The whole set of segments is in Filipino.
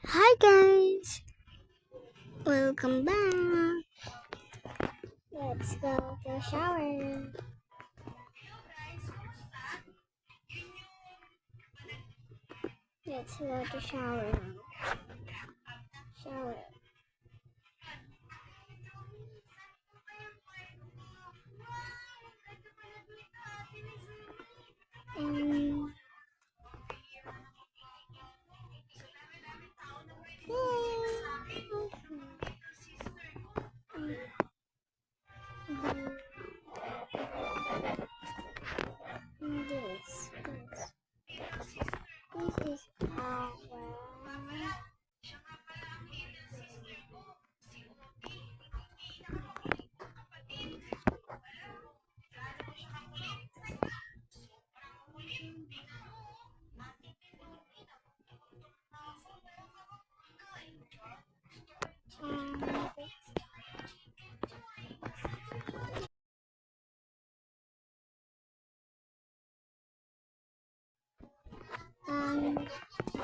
Hi guys, welcome back. Let's go to shower. Let's go to shower. Shower. And this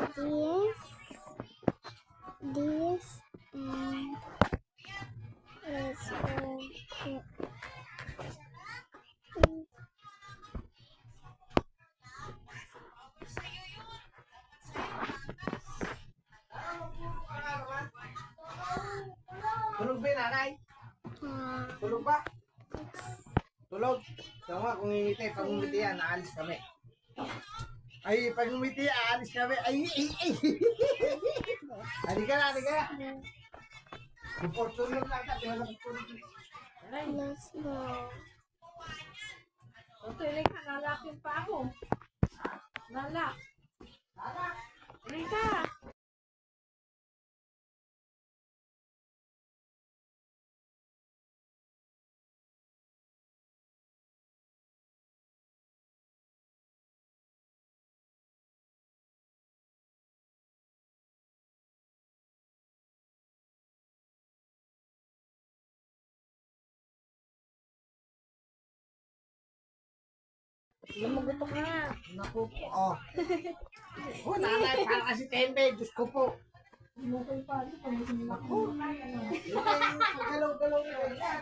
is our this and let's go to Tulog ba, nanay? Tulog ba? Tulog? So nga, kung ngingiti, pag ngumiti yan, aalis kami. Ay, pag ngumiti, aalis kami. Ay, ay, ay. Halika na, halika na. Yung fortune lang natin, wala kang tulog. let's go. Okay, ka, nalapin pa ako. Nalap. Rika! Hindi mo gusto ka. Naku po, oh. Oh, nanay, para kasi tempe, Diyos ko po. Hindi mo kayo pa. Hindi mo Naku. Galaw-galaw na yan.